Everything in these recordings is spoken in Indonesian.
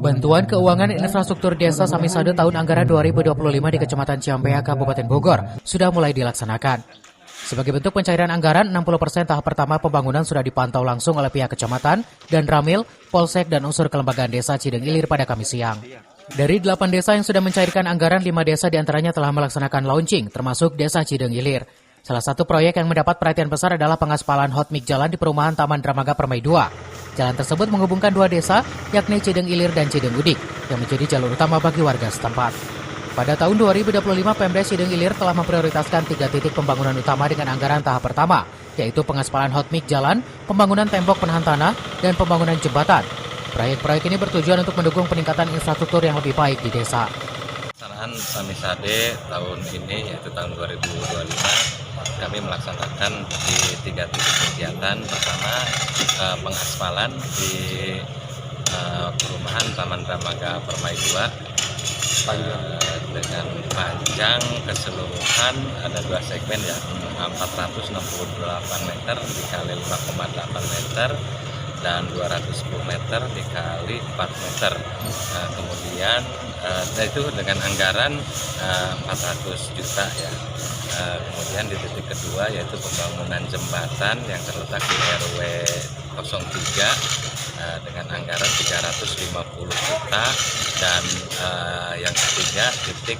Bantuan Keuangan Infrastruktur Desa Samisade tahun anggaran 2025 di Kecamatan Ciampea, Kabupaten Bogor sudah mulai dilaksanakan. Sebagai bentuk pencairan anggaran, 60% tahap pertama pembangunan sudah dipantau langsung oleh pihak kecamatan dan Ramil, Polsek, dan unsur kelembagaan desa Cideng Ilir pada Kamis siang. Dari 8 desa yang sudah mencairkan anggaran, 5 desa diantaranya telah melaksanakan launching, termasuk Desa Cideng Ilir. Salah satu proyek yang mendapat perhatian besar adalah pengaspalan hot mix jalan di perumahan Taman Dramaga Permai 2. Jalan tersebut menghubungkan 2 desa, yakni Cideng Ilir dan Cideng Udik, yang menjadi jalur utama bagi warga setempat. Pada tahun 2025, Pemda Cideng Ilir telah memprioritaskan 3 titik pembangunan utama dengan anggaran tahap pertama, yaitu pengaspalan hot mix jalan, pembangunan tembok penahan tanah, dan pembangunan jembatan. Proyek-proyek ini bertujuan untuk mendukung peningkatan infrastruktur yang lebih baik di desa. Pelaksanaan Samisade tahun ini, yaitu tahun 2025, kami melaksanakan di 3 titik kegiatan. Pertama, pengaspalan di perumahan Taman Dramaga Permai 2 dengan panjang keseluruhan ada 2 segmen ya, 468 meter dikali 5,8 meter dan 210 meter dikali 4 meter. Kemudian itu dengan anggaran 400 juta ya. Kemudian di titik kedua yaitu pembangunan jembatan yang terletak di RW 03 dengan anggaran 350 juta dan yang ketiga titik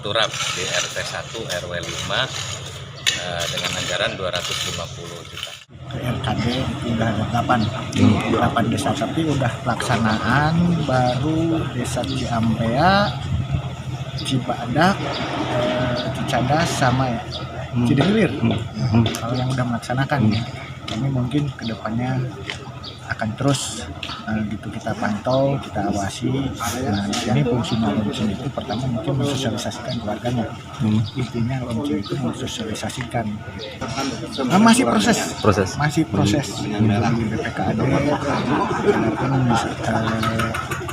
turap di RT 1 RW 5 dengan anggaran 250 juta. RKD itu udah ada 8 desa, tapi udah pelaksanaan baru Desa Ciampea, Cibadak, Cicadas sama ya Cideng Ilir. Kalau yang udah melaksanakan ya, kami mungkin kedepannya akan terus gitu kita pantau, kita awasi. Nah, ini fungsi launching itu pertama mungkin mensosialisasikan keluarganya. Intinya launching itu mensosialisasikan. Masih proses. Di BPKAD. Walaupun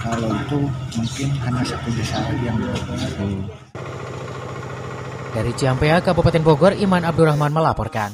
kalau itu mungkin hanya 1 desa lagi yang Dari Ciampea, Kabupaten Bogor, Iman Abdurrahman melaporkan.